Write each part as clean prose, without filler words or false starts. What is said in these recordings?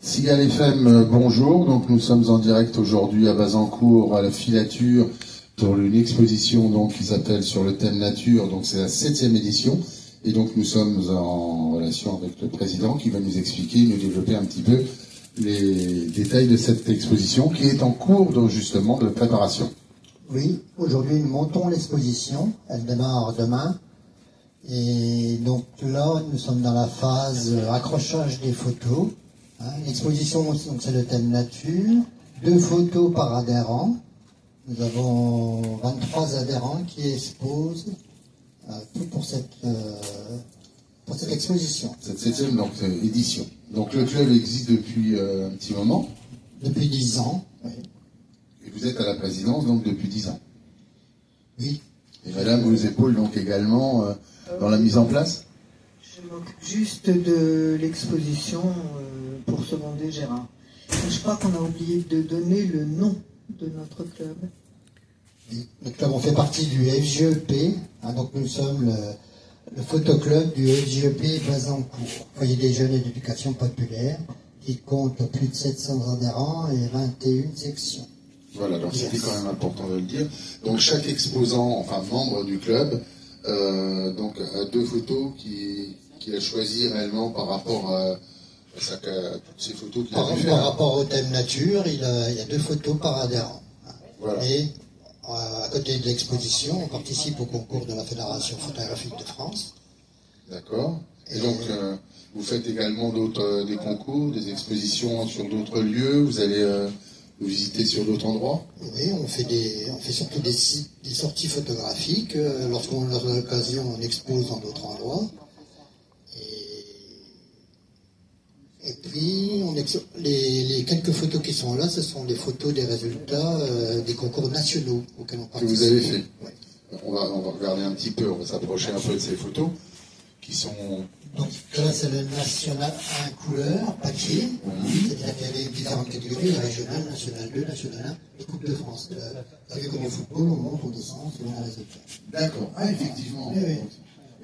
Cigale FM, bonjour. Donc nous sommes en direct aujourd'hui à Bazancourt, à la filature, pour une exposition donc qui s'appelle Sur le thème nature. Donc c'est la 7e édition. Et donc nous sommes en relation avec le président qui va nous expliquer, nous développer un petit peu les détails de cette exposition qui est en cours donc justement de préparation. Oui, aujourd'hui nous montons l'exposition. Elle démarre demain. Et donc là, nous sommes dans la phase accrochage des photos. L'exposition, donc c'est le thème nature. 2 photos par adhérent. Nous avons 23 adhérents qui exposent tout pour cette exposition. Cette 7e donc, édition. Donc le club existe depuis un petit moment. Depuis 10 ans. Oui. Et vous êtes à la présidence donc depuis 10 ans. Oui. Et madame vous épaule donc également dans la mise en place? Je m'occupe juste de l'exposition pour seconder Gérard. Je crois qu'on a oublié de donner le nom de notre club. Oui. Le club, on fait partie du FGEP. Donc nous sommes le photoclub du FGEP Bazancourt, foyer des jeunes et d'éducation populaire, qui compte plus de 700 adhérents et 21 sections. Voilà, donc c'était quand même important de le dire. Donc chaque exposant, enfin membre du club, donc a 2 photos qu'il a choisies réellement par rapport à toutes ces photos qu'il a fait. Par rapport au thème nature, il y a 2 photos par adhérent. Voilà. Et à côté de l'exposition, on participe au concours de la Fédération photographique de France. D'accord. Et donc vous faites également des concours, des expositions sur d'autres lieux. Vous allez vous visiter sur d'autres endroits? Oui, on fait surtout des sorties photographiques. Lorsqu'on a l'occasion, on expose dans d'autres endroits. Et puis, les quelques photos qui sont là, ce sont des photos des résultats des concours nationaux auxquels on participe. Que vous avez fait. Ouais. On va regarder un petit peu, on va s'approcher un peu de ces photos qui sont... Donc là, c'est le national 1 couleur, papier. C'est-à-dire qu'il y a les différentes catégories, la régionale, nationale 2, nationale 1, et Coupe de France. Vous savez, comme au football, on monte, on descend, selon les résultats. D'accord. Ah, effectivement. Oui, oui.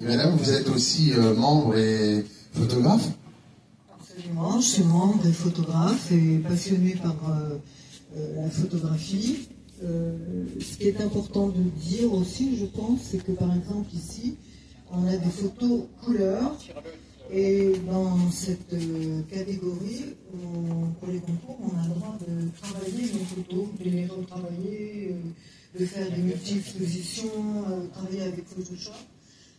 Et madame, vous êtes aussi membre et photographe? Absolument, je suis membre et photographe et passionné par la photographie. Ce qui est important de dire aussi, je pense, c'est que par exemple ici, on a des photos couleurs et dans cette catégorie, pour les concours, on a le droit de travailler nos photos, de les retravailler, de faire des multi-expositions, travailler avec Photoshop.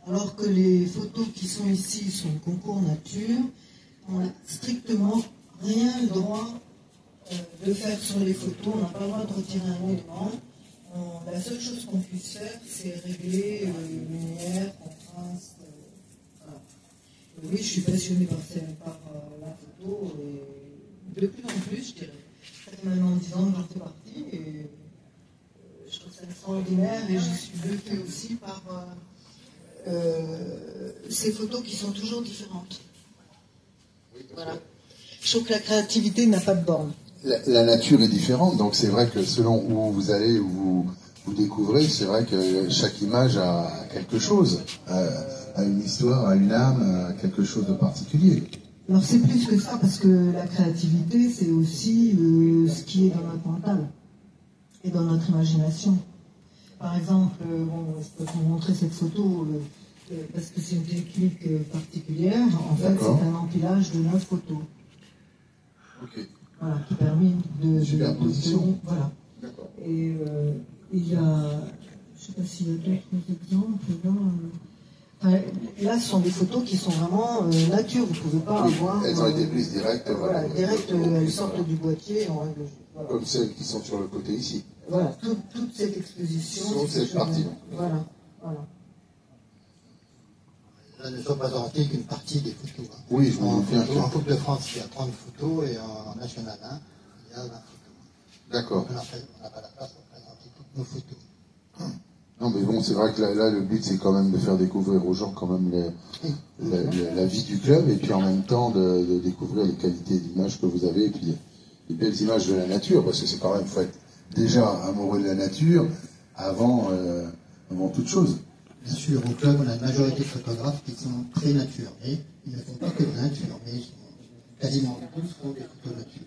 Alors que les photos qui sont ici sont concours nature, on n'a strictement rien le droit de faire sur les photos, on n'a pas le droit de retirer un élément. La seule chose qu'on puisse faire, c'est régler lumière, contraste. Voilà. Oui, je suis passionnée par la photo, et de plus en plus, je dirais. Ça fait maintenant 10 ans que j'en fais partie, et je trouve ça extraordinaire, et je suis bluffée aussi par ces photos qui sont toujours différentes. Voilà. Je trouve que la créativité n'a pas de borne. La nature est différente, donc c'est vrai que selon où vous allez, où vous découvrez, c'est vrai que chaque image a quelque chose, a une histoire, a une âme, a quelque chose de particulier. Alors c'est plus que ça, parce que la créativité, c'est aussi ce qui est dans notre mental et dans notre imagination. Par exemple, je peux vous montrer cette photo, parce que c'est une technique particulière. En fait, c'est un empilage de 9 photos. Ok. Voilà, qui permet de superposition. Voilà. D'accord. Et il y a, je ne sais pas s'il y a d'autres exemples. Là, ce sont des photos qui sont vraiment nature. Vous ne pouvez pas avoir. Elles ont été prises direct. Voilà, direct, elles sortent du boîtier en règle. Voilà. Comme celles qui sont sur le côté ici. Voilà, toute cette exposition. Sauf cette partie. Voilà, voilà. Là, ne sont pas présentés qu'une partie des photos. Oui, je me doute bien. En Coupe de France, il y a 30 photos et en National 1, il y a 20 photos. D'accord. On n'a pas la place pour présenter toutes nos photos. Non, mais bon, c'est vrai que là, le but, c'est quand même de faire découvrir aux gens quand même la vie du club et puis en même temps de découvrir les qualités d'image que vous avez et puis les belles images de la nature, parce que c'est quand même, faut être déjà amoureux de la nature avant toute chose. Bien sûr, au club, on a une majorité de photographes qui sont très nature. Et ils ne font pas que de la nature, mais ils sont quasiment tous font des photos nature.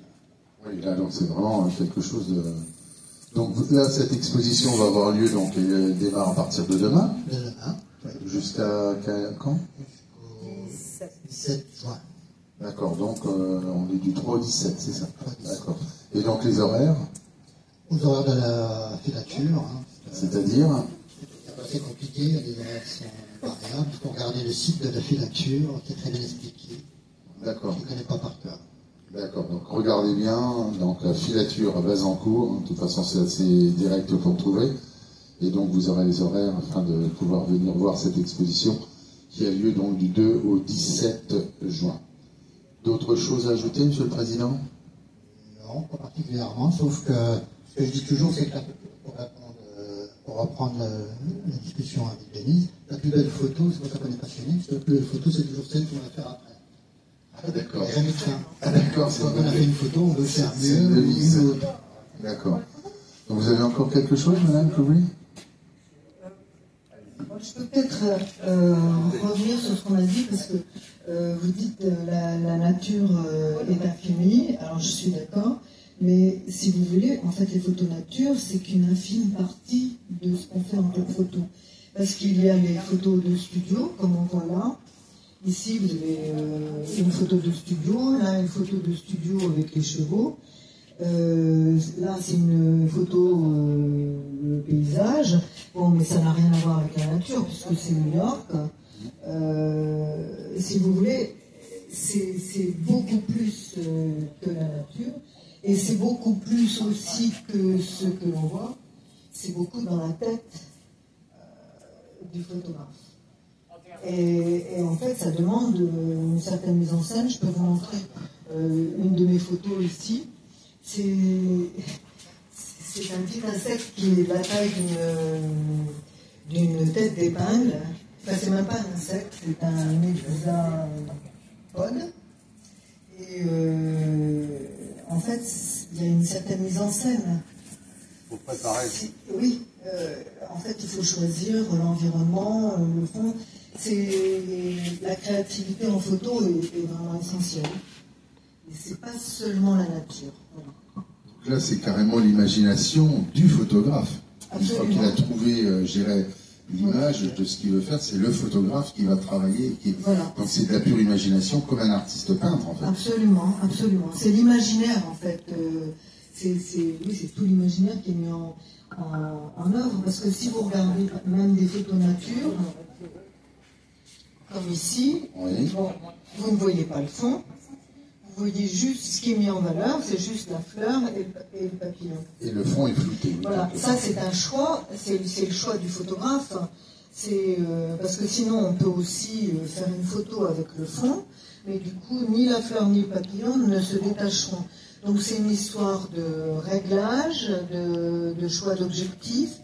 Oui, là, donc c'est vraiment quelque chose de... Donc là, cette exposition va avoir lieu, donc elle démarre à partir de demain. De demain, oui. Jusqu'à quand? Jusqu'au 17 juin. D'accord, donc on est du 3 au 17, c'est ça? D'accord. Et donc les horaires? Aux horaires de la filature. Hein, c'est-à-dire? C'est assez compliqué, les horaires sont variables. Il faut regarder le site de la filature, qui est très bien expliqué. D'accord. Je ne connais pas par cœur. D'accord, donc regardez bien, donc la filature à Bazancourt, de toute façon c'est assez direct pour trouver, et donc vous aurez les horaires afin de pouvoir venir voir cette exposition qui a lieu donc du 2 au 17 juin. D'autres choses à ajouter, Monsieur le Président? Non, pas particulièrement, sauf que ce que je dis toujours, c'est que pour reprendre la discussion avec Denise, la plus belle photo, c'est pour ça qu'on est passionné, parce que la plus belle photo, c'est toujours celle qu'on va faire après. Ah, d'accord. Jamais de fin. Ah, d'accord, c'est Quand on a fait une photo, on veut faire c'est mieux une devise. ou autre. D'accord. Donc vous avez encore quelque chose, Madame Coubry? Je peux peut-être revenir sur ce qu'on a dit, parce que vous dites la nature est infinie, alors je suis d'accord, mais si vous voulez, en fait les photos nature, c'est qu'une infime partie de ce qu'on fait en club photo. Parce qu'il y a les photos de studio, comme on voit là. Ici, vous avez une photo de studio, là une photo de studio avec les chevaux. Là, c'est une photo paysage. Bon, mais ça n'a rien à voir avec la nature, puisque c'est New York. Si vous voulez, c'est beaucoup plus que la nature. Et c'est beaucoup plus aussi que ce que l'on voit. C'est beaucoup dans la tête du photographe. Et en fait, ça demande une certaine mise en scène. Je peux vous montrer une de mes photos ici. C'est un petit insecte qui est de la taille d'une tête d'épingle. Enfin, c'est même pas un insecte, c'est un médusa pod. Et en fait, il y a une certaine mise en scène. Faut préparer. Oui, en fait, il faut choisir l'environnement, le fond. La créativité en photo est vraiment essentielle. Et c'est pas seulement la nature. Voilà. Donc là, c'est carrément l'imagination du photographe. Absolument. Une fois qu'il a trouvé, je dirais, l'image de ce qu'il veut faire, c'est le photographe qui va travailler. Voilà. Donc c'est de la pure imagination, comme un artiste peintre, en fait. Absolument, absolument. C'est l'imaginaire, en fait. Oui, c'est tout l'imaginaire qui est mis en œuvre. Parce que si vous regardez même des photos nature, comme ici, Oui. bon, vous ne voyez pas le fond. Vous voyez juste ce qui est mis en valeur, c'est juste la fleur et le papillon. Et le fond est flouté. Voilà, ça c'est un choix, c'est le choix du photographe. Parce que sinon on peut aussi faire une photo avec le fond, mais du coup ni la fleur ni le papillon ne se détacheront. Donc c'est une histoire de réglage, de choix d'objectifs.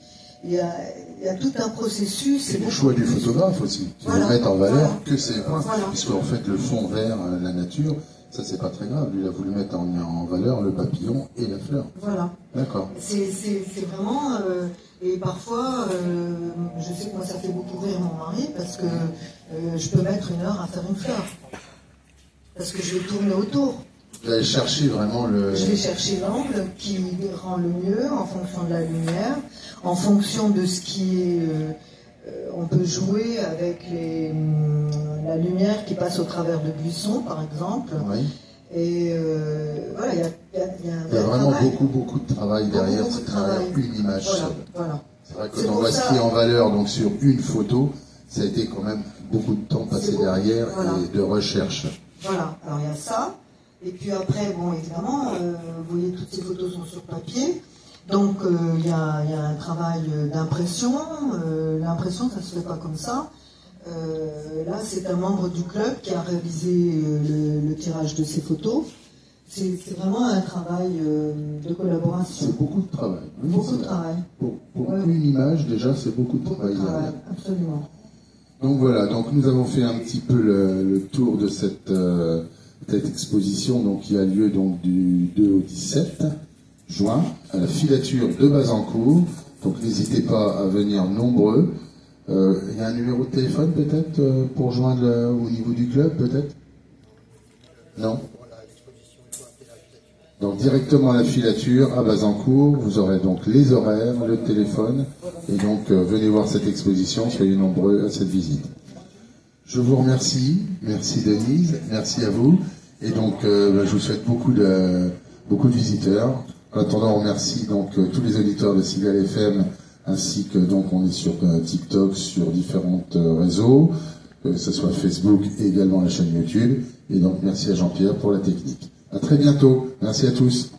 Il y a tout un processus. C'est le choix du photographe aussi. Tu Voilà. veux mettre en valeur Voilà. que ces points. Voilà. Puisqu'en fait, le fond vert, la nature, ça c'est pas très grave. Lui, il a voulu mettre en valeur le papillon et la fleur. Voilà. D'accord. C'est vraiment... et parfois, je sais que moi ça fait beaucoup rire mon mari, parce que je peux mettre 1 heure à faire une fleur. Parce que je vais tourner autour. Vous allez chercher vraiment le... Je vais chercher l'angle qui rend le mieux en fonction de la lumière, en fonction de ce qui est... on peut jouer avec la lumière qui passe au travers de buissons, par exemple. Oui. Et voilà, il y a Il y a vraiment travail. beaucoup de travail derrière, Beaucoup de c'est derrière travail. une image Voilà, seule. voilà. C'est vrai que C'est quand on pour voit ça- ce qui est en valeur donc sur une photo, ça a été quand même beaucoup de temps passé beaucoup, derrière voilà. et de recherche. Voilà, alors il y a ça. Et puis après, bon, évidemment, vous voyez, toutes ces photos sont sur papier. Donc, il y a un travail d'impression. L'impression, ça ne se fait pas comme ça. Là, c'est un membre du club qui a réalisé le tirage de ces photos. C'est vraiment un travail de collaboration. C'est beaucoup de travail. Oui, Beaucoup c'est de vrai. travail. Pour Ouais. une image, déjà, c'est beaucoup de Beaucoup travail de travail, derrière. absolument. Donc voilà, donc nous avons fait un petit peu le tour de cette exposition donc, qui a lieu donc, du 2 au 17 juin à la filature de Bazancourt. Donc n'hésitez pas à venir nombreux. Il y a un numéro de téléphone peut-être pour joindre au niveau du club peut-être? Non? Donc directement à la filature, à Bazancourt, vous aurez donc les horaires, le téléphone, et donc venez voir cette exposition, soyez nombreux à cette visite. Je vous remercie, merci Denise, merci à vous, et donc je vous souhaite beaucoup de visiteurs. En attendant, on remercie donc tous les auditeurs de Cigale FM, ainsi que donc on est sur TikTok, sur différents réseaux, que ce soit Facebook et également la chaîne YouTube, et donc merci à Jean-Pierre pour la technique. À très bientôt. Merci à tous.